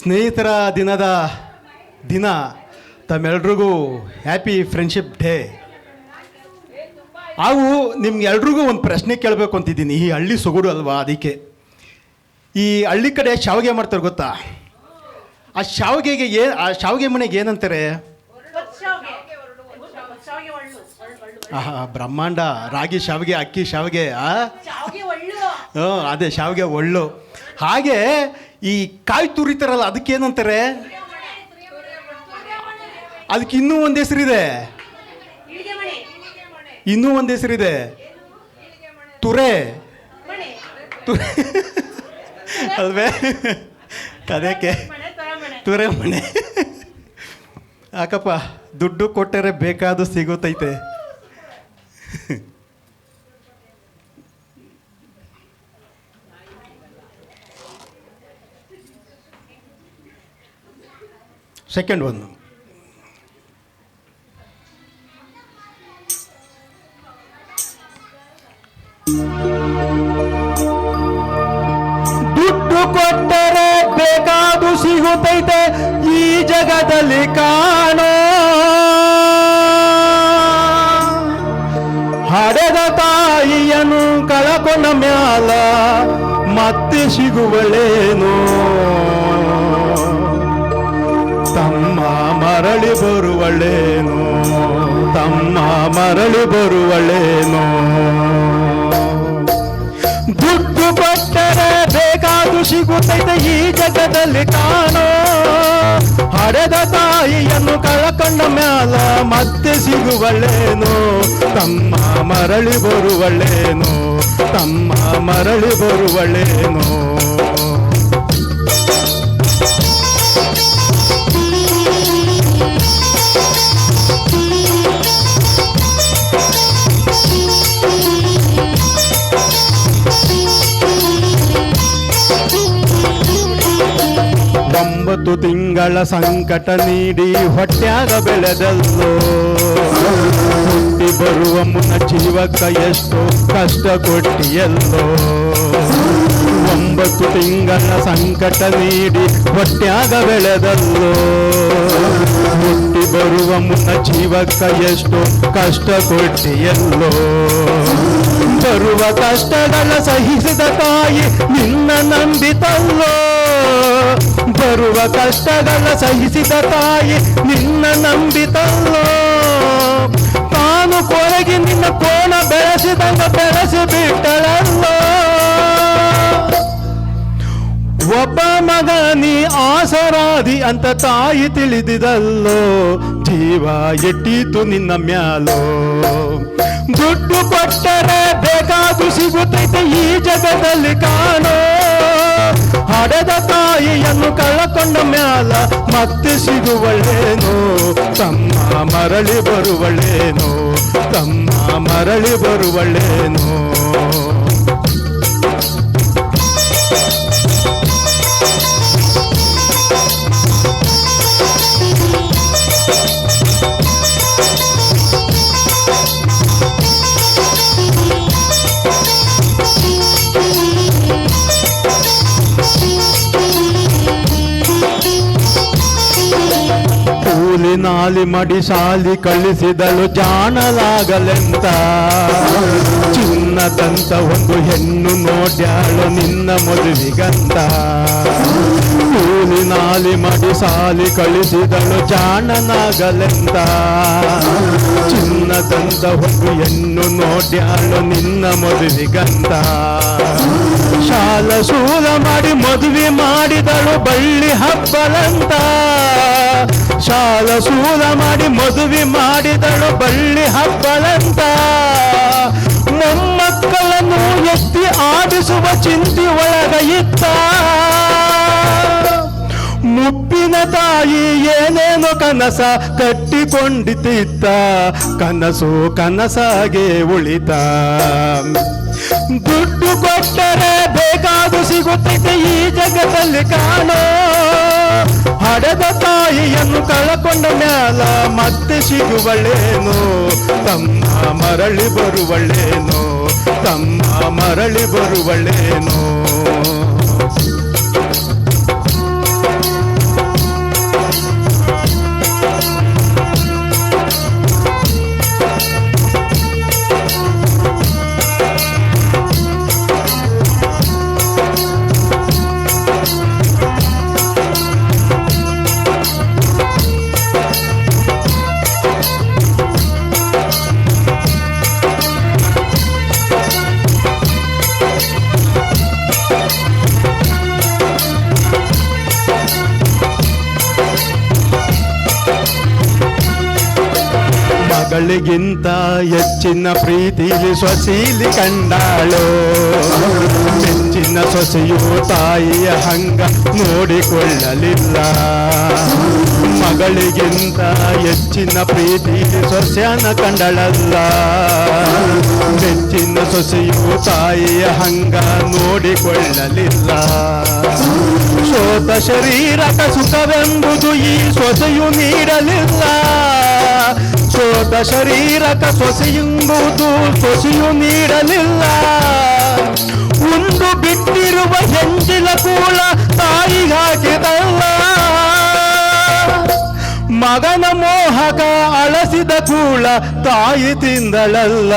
ಸ್ನೇಹಿತರ ದಿನದ ದಿನ ತಮ್ಮೆಲ್ರಿಗೂ ಹ್ಯಾಪಿ ಫ್ರೆಂಡ್ಶಿಪ್ ಡೇ. ಹಾಗೂ ನಿಮ್ಗೆಲ್ರಿಗೂ ಒಂದು ಪ್ರಶ್ನೆ ಕೇಳಬೇಕು ಅಂತಿದ್ದೀನಿ. ಈ ಹಳ್ಳಿ ಸೊಗಡು ಅಲ್ವಾ, ಅದಕ್ಕೆ ಈ ಹಳ್ಳಿ ಕಡೆ ಶಾವಿಗೆ ಮಾಡ್ತಾರೆ ಗೊತ್ತಾ? ಆ ಶಾವಿಗೆಗೆ ಆ ಶಾವಿಗೆ ಮನೆಗೆ ಏನಂತಾರೆ? ಬ್ರಹ್ಮಾಂಡ. ರಾಗಿ ಶಾವಿಗೆ, ಅಕ್ಕಿ ಶಾವಿಗೆ, ಅದೇ ಶಾವಿಗೆ ಒಳ್ಳು. ಹಾಗೆ ಈ ಕಾಯಿ ತುರಿತಾರಲ್ಲ, ಅದಕ್ಕೇನಂತಾರೆ? ಅದಕ್ಕೆ ಇನ್ನೂ ಒಂದು ಹೆಸರಿದೆ, ಇನ್ನೂ ಒಂದು ಹೆಸರಿದೆ, ತುರೆ. ಅಲ್ವೇ? ಅದಕ್ಕೆ ತುರೆ ಮನೆ. ಯಾಕಪ್ಪ, ದುಡ್ಡು ಕೊಟ್ಟರೆ ಬೇಕಾದ ಸಿಗುತ್ತೈತೆ. ಸೆಕೆಂಡ್ ಒಂದು, ದುಡ್ಡು ಕೊಟ್ಟರೆ ಬೇಕಾದು ಸಿಗುತ್ತೈತೆ ಈ ಜಗದಲ್ಲಿ ಕಾಣೋ. ಹಡೆದ ತಾಯಿಯನ್ನು ಕಳಕೊಂಡ ಮ್ಯಾಲ ಮತ್ತೆ ಸಿಗುವಳೇನೋ. ತಮ್ಮ ಮರಳಿ ಬರುವಳೇನೋ, ತಮ್ಮ ಮರಳಿ ಬರುವಳೇನೋ. ದುಡ್ಡು ಕೊಟ್ಟರೆ ಬೇಕಾದು ಸಿಗುತ್ತೈತೆ ಈ ಜಗದಲ್ಲಿ ಕಾಣೋ. ಹಡೆದ ತಾಯಿಯನ್ನು ಕಳಕೊಂಡ ಮ್ಯಾಲ ಮತ್ತೆ ಸಿಗುವಳೇನೋ. ತಮ್ಮ ಮರಳಿ ಬರುವಳೇನೋ, ತಮ್ಮ ಮರಳಿ ಬರುವಳೇನೋ. ಒಂಬತ್ತು ತಿಂಗಳ ಸಂಕಟ ನೀಡಿ ಹೊಟ್ಯಾಗ ಬೆಳೆದಲ್ಲೋ. ಹುಟ್ಟಿ ಬರುವ ಮುನ್ನ ಜೀವಕ್ಕ ಎಷ್ಟು ಕಷ್ಟ ಕೊಟ್ಟಿಯಲ್ಲೋ. 9 ತಿಂಗಳ ಸಂಕಟ ನೀಡಿ ಹೊಟ್ಯಾಗ ಬೆಳೆದಲ್ಲೋ. ಹುಟ್ಟಿ ಬರುವ ಮುನ್ನ ಜೀವಕ್ಕ ಎಷ್ಟು ಕಷ್ಟ ಕೊಟ್ಟಿಯಲ್ಲೋ. ಬರುವ ಕಷ್ಟಗಳ ಸಹಿಸಿದ ತಾಯಿ ನಿನ್ನ ನಂಬಿತಲ್ಲೋ. ಬರುವ ಕಷ್ಟಗಳ ಸಹಿಸಿದ ತಾಯಿ ನಿನ್ನ ನಂಬಿತಲ್ಲೋ. ತಾನು ಕೊರಗಿ ನಿನ್ನ ಕೋಣ ಬೆಳೆಸಿದಂಗ ಬೆಳೆಸಿ ಬಿಟ್ಟಳಲ್ಲೋ. ಒಬ್ಬ ಮಗ ನೀ ಆಸರಾದಿ ಅಂತ ತಾಯಿ ತಿಳಿದಿದಲ್ಲೋ. ಜೀವ ಎಟ್ಟೀತು ನಿನ್ನ ಮ್ಯಾಲೋ. ದುಡ್ಡು ಕೊಟ್ಟರೆ ಬೇಕಾದು ಸಿಗುತ್ತೈತೆ ಈ ಜಗದಲ್ಲಿ ಕಾಣೋ. ಹಡೆದ ತಾಯಿಯನ್ನು ಕಳಕೊಂಡ ಮ್ಯಾಲ ಮತ್ತೆ ಸಿಗುವಳೇನೋ. ತಮ್ಮ ಮರಳಿ ಬರುವಳೇನೋ, ತಮ್ಮ ಮರಳಿ ಬರುವಳೇನೋ. ನಾಲಿ ಮಡಿ ಸಾಲಿ ಕಳಿಸಿದಳು ಜಾಣಲಾಗಲೆಂತ. ಚಿನ್ನದಂತ ಒಂದು ಹೆಣ್ಣು ನೋಡ್ಯಾಳು ನಿನ್ನ ಮದುವಿಗಂತ. ಕೂಲಿ ನಾಲಿ ಮಡಿ ಸಾಲಿ ಕಳಿಸಿದಳು ಜಾಣನಾಗಲೆಂತ. ಚಿನ್ನದಂತ ಒಂದು ಹೆಣ್ಣು ನೋಡ್ಯಾಳು ನಿನ್ನ ಮದುವಿಗಂತ. ಶಾಲ ಶೂಲ ಮಾಡಿ ಮದುವೆ ಮಾಡಿದಳು ಬಳ್ಳಿ ಹಬ್ಬಲಂತ. ಶಾಲ ಶೂಲ ಮಾಡಿ ಮದುವೆ ಮಾಡಿದಳು ಬಳ್ಳಿ ಹಬ್ಬಲಂತ. ಮೊಮ್ಮಕ್ಕಳನ್ನು ಎತ್ತಿ ಆಡಿಸುವ ಚಿಂತೆ ಒಳಗ ಇತ್ತ. ಮುಪ್ಪಿನ ತಾಯಿ ಏನೇನೋ ಕನಸ ಕಟ್ಟಿಕೊಂಡಿತಿತ್ತ. ಕನಸು ಕನಸಾಗೆ ಉಳಿತ. ದುಡ್ಡು ಕೊಟ್ಟರೆ ಬೇಕಾದು ಸಿಗುತ್ತೈತೆ ಈ ಜಗದಲ್ಲಿ ಕಾಣೋ. ಹಡೆದ ತಾಯಿಯನ್ನು ಕಳಕೊಂಡ ಮ್ಯಾಲ ಮತ್ತೆ ಸಿಗುವಳೇನೋ. ತಮ್ಮ ಮರಳಿ ಬರುವಳೇನೋ, ತಮ್ಮ ಮರಳಿ ಬರುವಳೇನೋ. ಮಗಳಿಗಿಂತ ಹೆಚ್ಚಿನ ಪ್ರೀತಿಲಿ ಸೊಸೀಲಿ ಕಂಡಾಳು. ಹೆಚ್ಚಿನ ಸೊಸೆಯು ತಾಯಿಯ ಹಂಗ ನೋಡಿಕೊಳ್ಳಲಿಲ್ಲ. ಮಗಳಿಗಿಂತ ಹೆಚ್ಚಿನ ಪ್ರೀತಿಲಿ ಸೊಸೆಯನ್ನ ಕಂಡಳಲ್ಲ. ಹೆಚ್ಚಿನ ಸೊಸೆಯು ತಾಯಿಯ ಹಂಗ ನೋಡಿಕೊಳ್ಳಲಿಲ್ಲ. ಸೋತ ಶರೀರಕ ಸುಖವೆಂಬುದು ಈ ಸೊಸೆಯು ನೀಡಲಿಲ್ಲ. ಸೋತ ಶರೀರಕ ಸೊಸೆಯೆಂಬುದು ಸೊಸೆಯು ನೀಡಲಿಲ್ಲ. ಉಂಡು ಬಿಟ್ಟಿರುವ ಹೆಂಜಿಲ ಕೂಳ ತಾಯಿಗಾಕಿದಲ್ಲ. ಮಗನ ಮೋಹಕ ಅಳಸಿದ ಕೂಳ ತಾಯಿ ತಿಂದಳಲ್ಲ.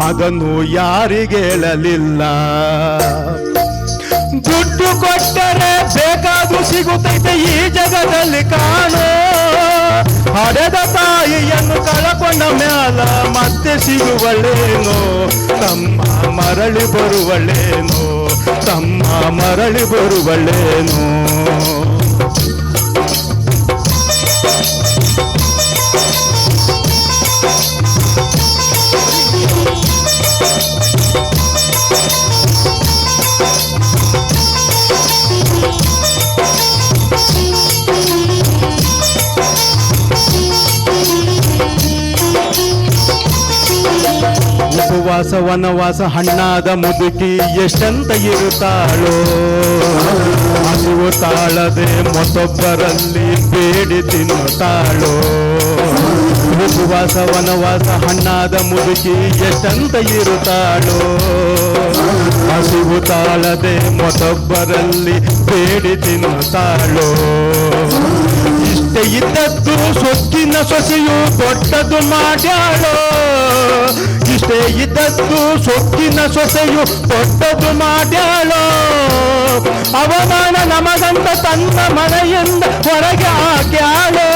ಅದನ್ನು ಯಾರಿಗೇಳಲಿಲ್ಲ. ದುಡ್ಡು ಕೊಟ್ಟರೆ ಬೇಕಾದ್ರೂ ಸಿಗುತ್ತೈತೆ ಈ ಜಗದಲ್ಲಿ ಕಾಣೋ. ಹಡೆದ ತಾಯಿಯನ್ನು ಕಳಕೊಂಡ ಮ್ಯಾಲ ಮತ್ತೆ ಸಿಗುವಳೇನೋ. ತಮ್ಮ ಮರಳಿ ಬರುವಳೇನೋ. ತಮ್ಮ ಮರಳಿ ಬರುವಳೇನೋ. ಉಪವಾಸ ವನವಾಸ ಹಣ್ಣಾದ ಮುದುಕಿ ಎಷ್ಟಂತ ಇರುತ್ತಾಳೋ. ಹಸಿವು ತಾಳದೆ ಮತ್ತೊಬ್ಬರಲ್ಲಿ ಬೇಡಿ ತಿನ್ನುತ್ತಾಳೋ. ಉಪವಾಸ ವನವಾಸ ಹಣ್ಣಾದ ಮುದುಕಿ ಎಷ್ಟಂತ ಇರುತ್ತಾಳೋ. ಹಸಿವು ತಾಳದೆ ಮತ್ತೊಬ್ಬರಲ್ಲಿ ಬೇಡಿ ತಿನ್ನುತ್ತಾಳೋ. ಇಷ್ಟೇ ಇದ್ದದ್ದು ಸೊಕ್ಕಿನ ಸೊಸೆಯು ದೊಡ್ಡದು ಮಾಡ್ಯಾಳೋ. ಇಷ್ಟೇ ಇದ್ದದ್ದು ಸೊಕ್ಕಿನ ಸೊಸೆಯು ದೊಡ್ಡದು ಮಾಡ್ಯಾಳೋ. ಅವಮಾನ ನಮಗಂತ ತನ್ನ ಮನೆಯಿಂದ ಹೊರಗೆ ಹಾಕ್ಯಾಳೋ.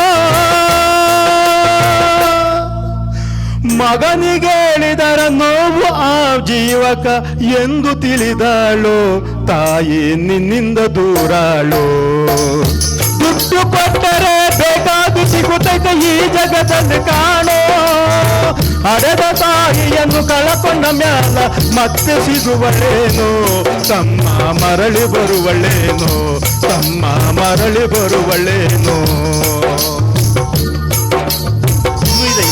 ಮಗನಿಗೆ ಹೇಳಿದರ ನೋವು ಆ ಜೀವಕ ಎಂದು ತಿಳಿದಾಳೋ. ತಾಯಿ ನಿನ್ನಿಂದ ದೂರಾಳೋ. ದುಡ್ಡು ಕೊಟ್ಟರೆ ಬೇಕಾದು ಸಿಗುತ್ತೈತೆ ಈ ಜಗದಲ್ಲಿ ಕಾಣೋ. ಹಡೆದ ತಾಯಿಯನ್ನು ಕಳಕೊಂಡ ಮ್ಯಾಲ ಮತ್ತೆ ಸಿಗುವಳೇನೋ. ತಮ್ಮ ಮರಳಿ ಬರುವಳೇನೋ. ತಮ್ಮ ಮರಳಿ ಬರುವಳೇನೋ. ಇನ್ನೂ ಇದೆ.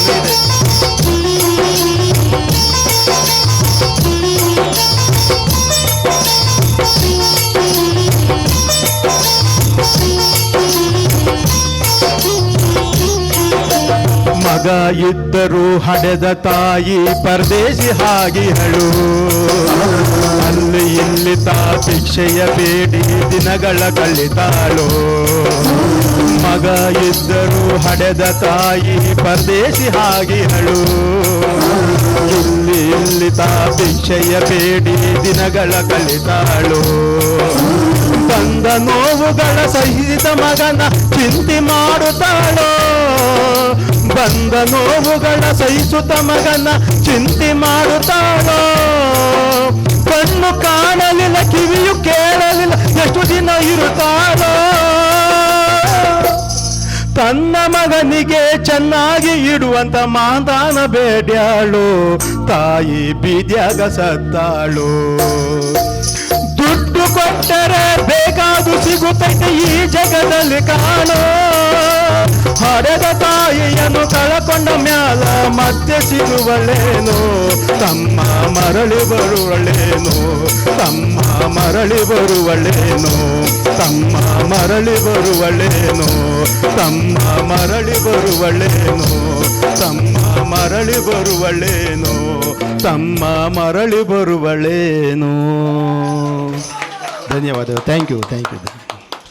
ಮಗ ಇದ್ದರೂ ಹಡೆದ ತಾಯಿ ಪರದೇಶಿ ಹಾಗಿಹಳು. ಅಲ್ಲಿ ಇಲ್ಲಿ ತಾ ಭಿಕ್ಷೆಯ ಬೇಡಿ ದಿನಗಳ ಕಳಿತಾಳು. ಮಗ ಇದ್ದರೂ ಹಡೆದ ತಾಯಿ ಪರದೇಶಿ ಹಾಗಿಹಳು. ಇಲ್ಲಿ ಇಲ್ಲಿ ತಾ ಭಿಕ್ಷೆಯ ಬೇಡಿ ದಿನಗಳ ಕಳಿತಾಳು. ಬಂದ ನೋವುಗಳ ಸಹಿತ ಮಗನ ಚಿಂತೆ ಮಾಡುತ್ತಾಳೋ. ಬಂದ ನೋವುಗಳ ಸಹಿಸುತ್ತ ಮಗನ ಚಿಂತೆ ಮಾಡುತ್ತಾಳೋ. ಕಣ್ಣು ಕಾಣಲಿಲ್ಲ, ಕಿವಿಯು ಕೇಳಲಿಲ್ಲ, ಎಷ್ಟು ದಿನ ಇರುತ್ತಾಳೋ. ತನ್ನ ಮಗನಿಗೆ ಚೆನ್ನಾಗಿ ಇಡುವಂತ ಮಾತಾನ ಬೇಡ್ಯಾಳು. ತಾಯಿ ಬೀದ್ಯಾಗ ಸತ್ತಾಳು. ದುಡ್ಡು ಕೊಟ್ಟರೆ ಬೇಕಾದು ಸಿಗುತ್ತೈತೆ ಈ ಜಗದಲ್ಲಿ ಕಾಣೋ. ಹಡೆದ ತಾಯಿಯನ್ನು ಕಳಕೊಂಡ ಮ್ಯಾಲ ಮತ್ತೆ ಸಿಗುವಳೇನೋ. ತಮ್ಮ ಮರಳಿ ಬರುವಳೇನೋ. ತಮ್ಮ ಮರಳಿ ಬರುವಳೇನೋ. ತಮ್ಮ ಮರಳಿ ಬರುವಳೇನೋ. ತಮ್ಮ ಮರಳಿ ಬರುವಳೇನೋ. ತಮ್ಮ ಮರಳಿ ಬರುವಳೇನೋ. ತಮ್ಮ ಮರಳಿ ಬರುವಳೇನೋ. ಧನ್ಯವಾದಗಳು. Thank you.